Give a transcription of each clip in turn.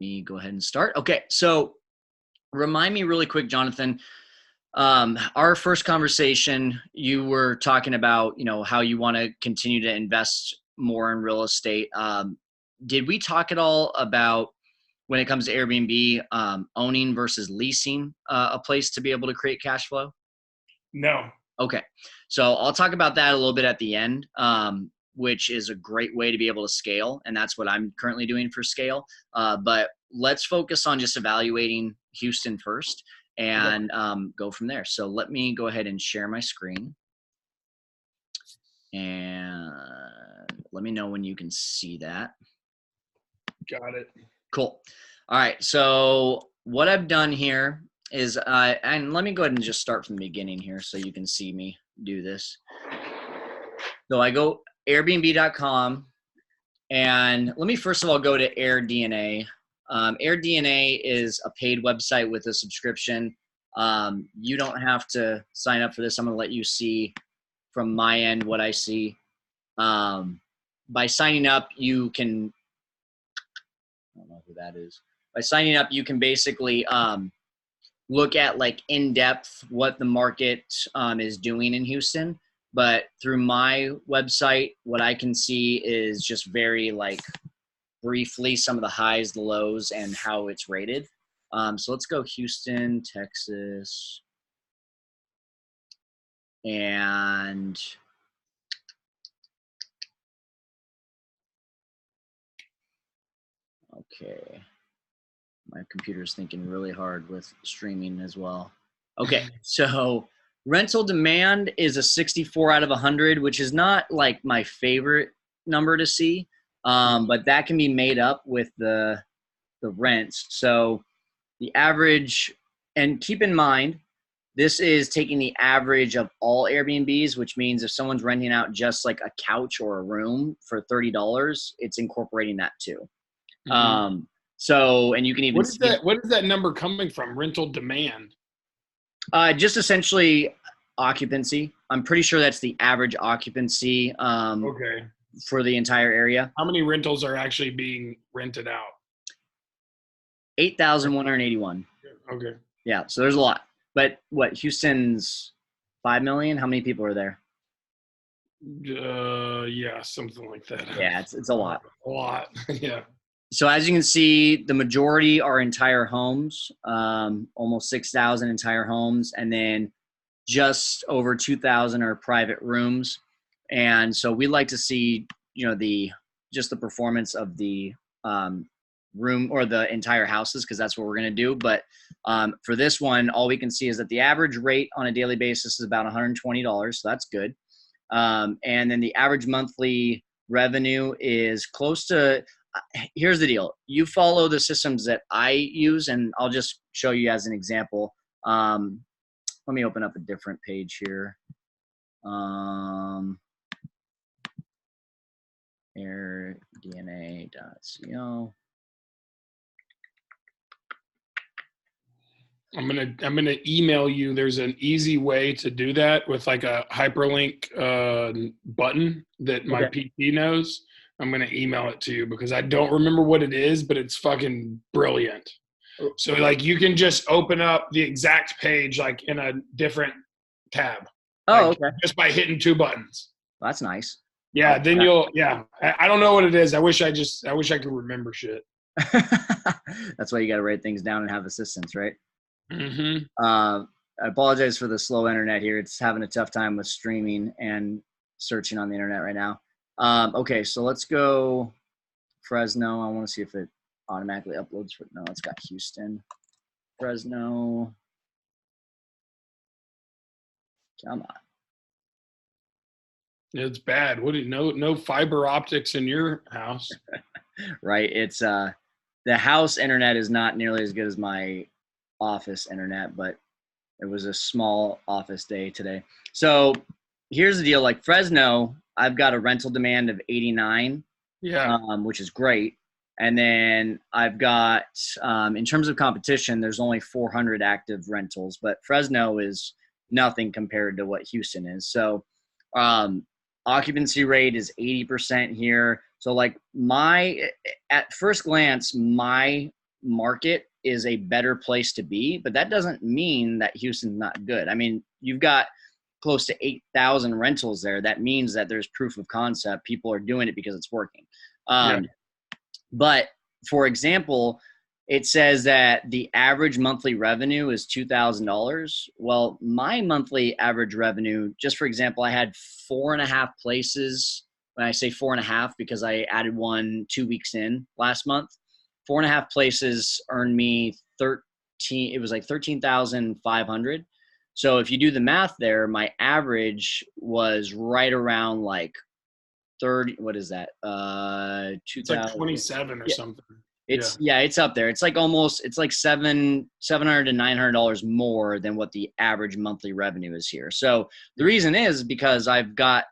me go ahead and start. Okay, so remind me really quick, Jonathan. Our first conversation, you were talking about, how you want to continue to invest more in real estate. Did we talk at all about when it comes to Airbnb, owning versus leasing a place to be able to create cash flow? No. Okay, so I'll talk about that a little bit at the end, which is a great way to be able to scale, and that's what I'm currently doing for scale. But let's focus on just evaluating Houston first and go from there. So let me go ahead and share my screen, and let me know when you can see that. Got it. Cool. All right, so what I've done here is, and let me go ahead and just start from the beginning here so you can see me do this. So I go Airbnb.com, and let me first of all go to AirDNA. AirDNA is a paid website with a subscription. You don't have to sign up for this. I'm going to let you see from my end what I see. By signing up, you can, I don't know who that is. By signing up, you can basically look at like in depth what the market is doing in Houston. But through my website, what I can see is just very like briefly some of the highs, the lows, and how it's rated. So let's go Houston, Texas. And okay. My computer's thinking really hard with streaming as well. Okay, so rental demand is a 64 out of 100, which is not like my favorite number to see, but that can be made up with the rents. So the average, and keep in mind, this is taking the average of all Airbnbs, which means if someone's renting out just like a couch or a room for $30, it's incorporating that too. Mm-hmm. So, and you can even what is that number coming from? Rental demand? Just essentially occupancy. I'm pretty sure that's the average occupancy for the entire area. How many rentals are actually being rented out? 8,181. Okay. Yeah, so there's a lot. But what, Houston's 5 million? How many people are there? Yeah, something like that. Yeah, it's a lot. A lot, yeah. So as you can see, the majority are entire homes, almost 6,000 entire homes, and then just over 2,000 are private rooms. And so we like to see, the performance of the room or the entire houses, because that's what we're going to do. But for this one, all we can see is that the average rate on a daily basis is about $120. So that's good. And then the average monthly revenue is close to, here's the deal. You follow the systems that I use, and I'll just show you as an example. Let me open up a different page here. airdna.co. I'm gonna email you. There's an easy way to do that with like a hyperlink button that my PT knows. I'm gonna email it to you because I don't remember what it is, but it's fucking brilliant. So like you can just open up the exact page like in a different tab. Just by hitting two buttons. Well, that's nice. Yeah, then I don't know what it is. I wish I could remember shit. That's why you got to write things down and have assistants, right? Mm-hmm. I apologize for the slow internet here. It's having a tough time with streaming and searching on the internet right now. Okay, so let's go Fresno. I want to see if it automatically uploads. No, it's got Houston. Fresno. Come on. It's bad. What do you know? No fiber optics in your house. Right. It's the house internet is not nearly as good as my office internet, but it was a small office day today. So here's the deal. Like Fresno, I've got a rental demand of 89, which is great. And then I've got, in terms of competition, there's only 400 active rentals, but Fresno is nothing compared to what Houston is. So occupancy rate is 80% here. So like at first glance, my market is a better place to be, but that doesn't mean that Houston's not good. I mean, you've got close to 8,000 rentals there. That means that there's proof of concept. People are doing it because it's working. But for example, it says that the average monthly revenue is $2,000. Well, my monthly average revenue, just for example, I had 4.5 places. When I say 4.5, because I added one 2 weeks in last month, 4.5 places earned me 13. It was like 13,500. So if you do the math there, my average was right around like 30. What is that? 2000. It's like 27 or something. It's up there. It's like $700 to $900 more than what the average monthly revenue is here. So the reason is because I've got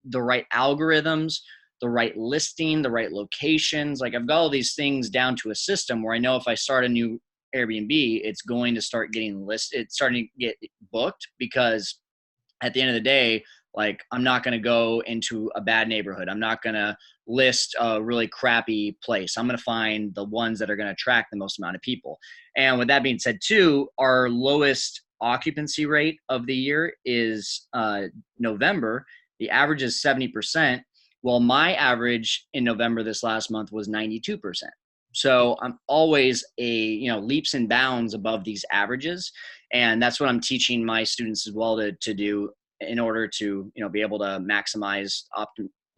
the right algorithms, the right listing, the right locations. Like I've got all these things down to a system where I know if I start a new Airbnb, it's going to start getting listed. It's starting to get booked, because at the end of the day, like I'm not going to go into a bad neighborhood. I'm not going to list a really crappy place. I'm going to find the ones that are going to attract the most amount of people. And with that being said too, our lowest occupancy rate of the year is November. The average is 70%. Well, my average in November this last month was 92%. So I'm always leaps and bounds above these averages. And that's what I'm teaching my students as well to do in order to, be able to maximize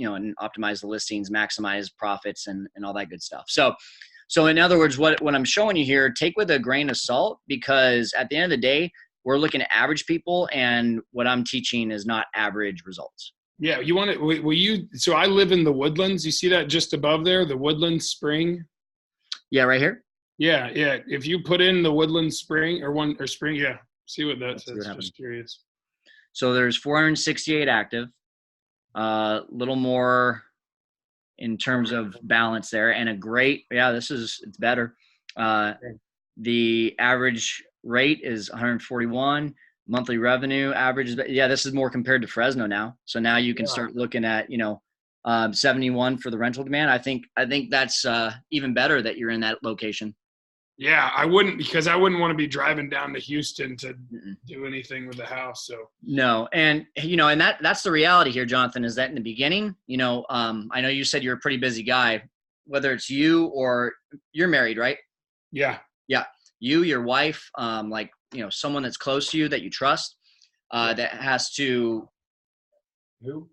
and optimize the listings, maximize profits and all that good stuff. So in other words, what I'm showing you here, take with a grain of salt, because at the end of the day, we're looking at average people, and what I'm teaching is not average results. Yeah. You want to, so I live in the Woodlands. You see that just above there, the Woodlands Spring? Yeah, right here. Yeah. If you put in the Woodlands Spring or Spring, yeah. See what that says. Just curious. So there's 468 active, little more in terms of balance there, and it's better. The average rate is 141. Monthly revenue average this is more compared to Fresno now. So now you can start looking at 71 for the rental demand. I think that's even better that you're in that location. Yeah, I wouldn't want to be driving down to Houston to do anything with the house. So no, and and that's the reality here, Jonathan, is that in the beginning, I know you said you're a pretty busy guy, whether it's you or you're married, right? Yeah. Yeah. You, your wife, someone that's close to you that you trust, that has to. Who?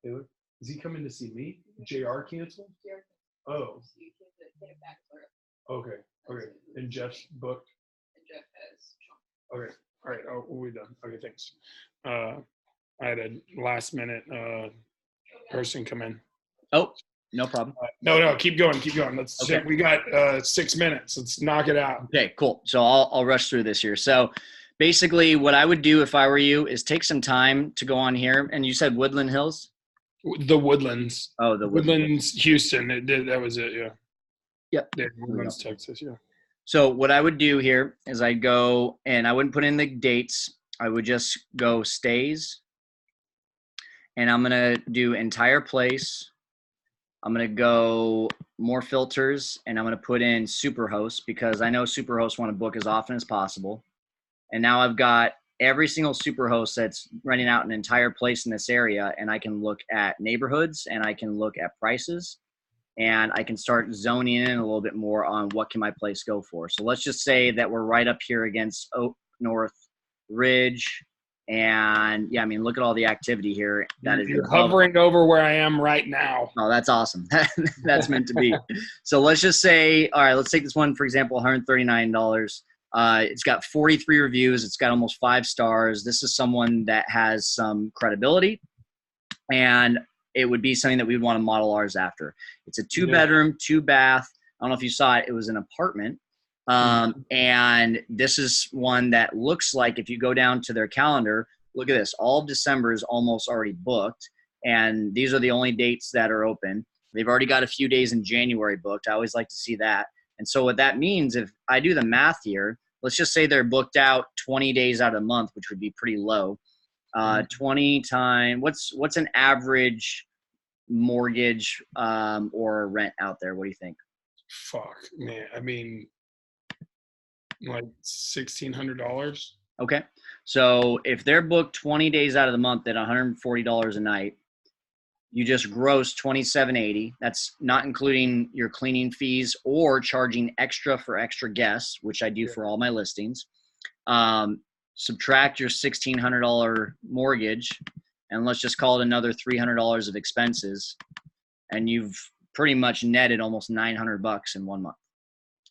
Is he coming to see me? JR canceled? Oh. Okay. And Jeff's booked? Jeff has. Okay. All right. Oh, we're done. Okay, thanks. I had a last minute person come in. Oh, no problem. No, keep going. Let's okay. We got 6 minutes. Let's knock it out. Okay, cool. So I'll rush through this here. So basically what I would do if I were you is take some time to go on here. And you said Woodland Hills? The Woodlands. Oh, the Woodlands, Houston. That was it. Yeah. Yep. Yeah, Woodlands, Texas. Yeah. So what I would do here is I'd go, and I wouldn't put in the dates. I would just go stays, and I'm going to do entire place. I'm going to go more filters, and I'm going to put in Superhost, because I know Superhost want to book as often as possible. And now I've got every single Superhost that's renting out an entire place in this area, and I can look at neighborhoods, and I can look at prices, and I can start zoning in a little bit more on what can my place go for. So let's just say that we're right up here against Oak North Ridge. And look at all the activity here. You're hovering over where I am right now. Oh, that's awesome. That's meant to be. So let's just say, all right, let's take this one, for example, $139. It's got 43 reviews. It's got almost 5 stars. This is someone that has some credibility, and it would be something that we'd want to model ours after. It's a 2-bedroom, 2-bath. I don't know if you saw it. It was an apartment. And this is one that looks like, if you go down to their calendar, look at this. All of December is almost already booked. And these are the only dates that are open. They've already got a few days in January booked. I always like to see that. And so what that means, if I do the math here, let's just say they're booked out 20 days out of the month, which would be pretty low. 20 times, what's an average mortgage or rent out there? What do you think? Fuck, man. I mean, like $1,600. Okay. So if they're booked 20 days out of the month at $140 a night, you just gross $2,780. That's not including your cleaning fees or charging extra for extra guests, which I do for all my listings. Subtract your $1,600 mortgage, and let's just call it another $300 of expenses, and you've pretty much netted almost $900 in 1 month.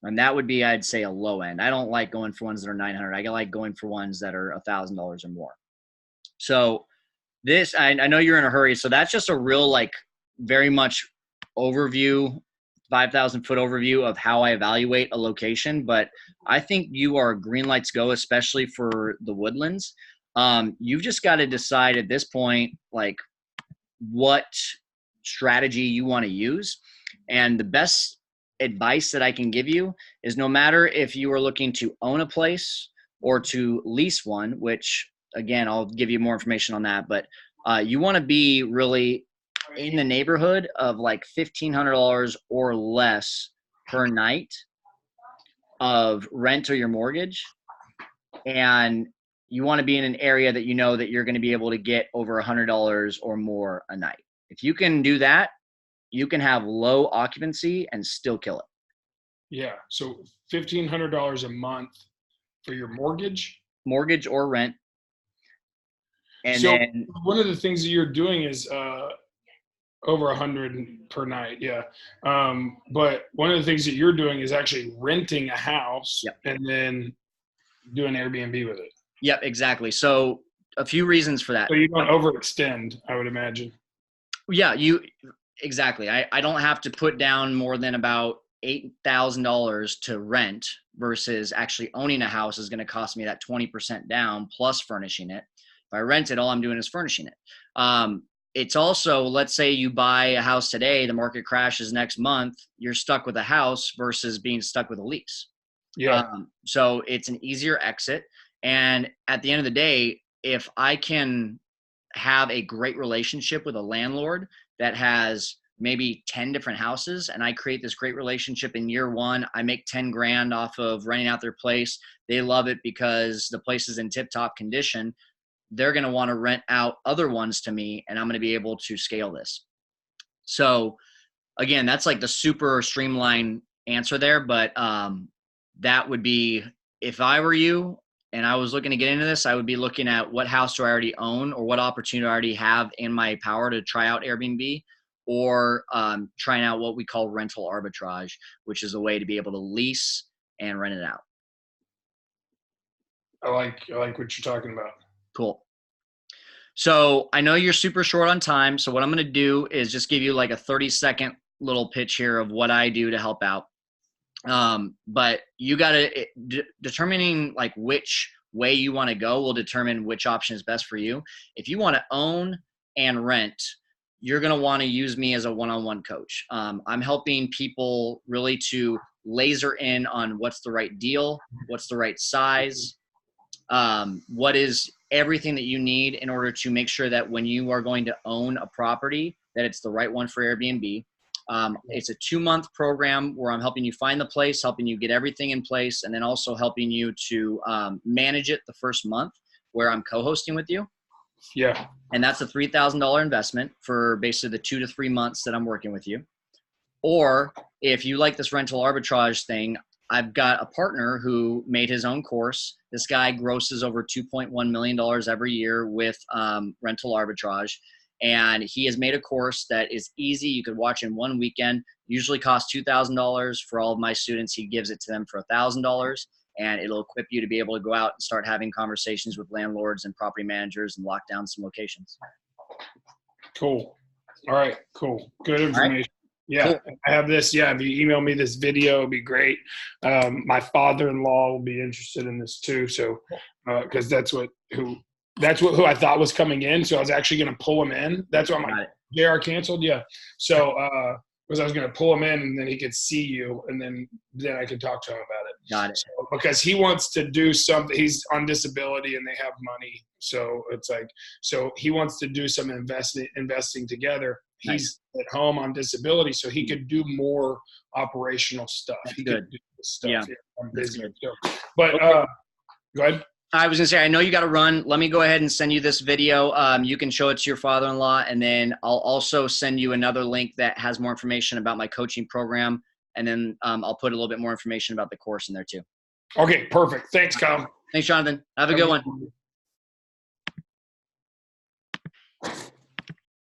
And that would be, I'd say, a low end. I don't like going for ones that are 900. I like going for ones that are $1,000 or more. So this, I know you're in a hurry. So that's just a real, like, very much overview, 5,000 foot overview of how I evaluate a location. But I think you are green lights go, especially for the Woodlands. You've just got to decide at this point, like, what strategy you want to use. And the best advice that I can give you is, no matter if you are looking to own a place or to lease one, which again, I'll give you more information on that, but you want to be really in the neighborhood of like $1,500 or less per night of rent or your mortgage. And you want to be in an area that you know that you're going to be able to get over $100 or more a night. If you can do that, you can have low occupancy and still kill it. Yeah. So $1,500 a month for your mortgage or rent. And so then one of the things that you're doing is over 100 per night. Yeah. But one of the things that you're doing is actually renting a house and then doing Airbnb with it. Yep, exactly. So a few reasons for that. So you don't overextend, I would imagine. Yeah, exactly. I don't have to put down more than about $8,000 to rent, versus actually owning a house is going to cost me that 20% down plus furnishing it. If I rent it, all I'm doing is furnishing it. It's also, let's say you buy a house today, the market crashes next month, you're stuck with a house versus being stuck with a lease. Yeah. So it's an easier exit. And at the end of the day, if I can have a great relationship with a landlord that has maybe 10 different houses, and I create this great relationship in year one, I make 10 grand off of renting out their place. They love it because the place is in tip top condition. They're going to want to rent out other ones to me, and I'm going to be able to scale this. So again, that's like the super streamlined answer there. But that would be, if I were you and I was looking to get into this, I would be looking at what house do I already own, or what opportunity I already have in my power to try out Airbnb, or trying out what we call rental arbitrage, which is a way to be able to lease and rent it out. I like what you're talking about. Cool. So I know you're super short on time. So what I'm going to do is just give you like a 30-second little pitch here of what I do to help out. But you got to determining like which way you want to go will determine which option is best for you. If you want to own and rent, you're going to want to use me as a one-on-one coach. I'm helping people really to laser in on what's the right deal, what's the right size, what is everything that you need in order to make sure that when you are going to own a property, that it's the right one for Airbnb. It's a 2-month program where I'm helping you find the place, helping you get everything in place, and then also helping you to manage it the first month, where I'm co-hosting with you. Yeah. And that's a $3,000 investment for basically the 2 to 3 months that I'm working with you. Or if you like this rental arbitrage thing, I've got a partner who made his own course. This guy grosses over $2.1 million every year with rental arbitrage. And he has made a course that is easy. You could watch in one weekend. Usually costs $2,000. For all of my students, he gives it to them for $1,000. And it'll equip you to be able to go out and start having conversations with landlords and property managers and lock down some locations. Cool. All right. Cool. Good information. Right. Yeah. Cool. I have this. Yeah. If you email me this video, it'd be great. My father-in-law will be interested in this too. So, cause that's who I thought was coming in. So I was actually going to pull him in. That's why I'm like, JR canceled. Yeah. So, because I was going to pull him in and then he could see you and then I could talk to him about it. Got it. So, because he wants to do something, he's on disability and they have money. So it's like, so he wants to do some investing together. he's at home on disability, so he could do more operational stuff. That's he good. could do this stuff. Yeah, I'm that's busy. good. So, but Okay. go ahead. I was gonna say, I know you got to run. Let me go ahead and send you this video. You can show it to your father-in-law, and then I'll also send you another link that has more information about my coaching program, and then I'll put a little bit more information about the course in there too. Okay, perfect. Thanks, Kyle. Thanks, Jonathan. Have a good one.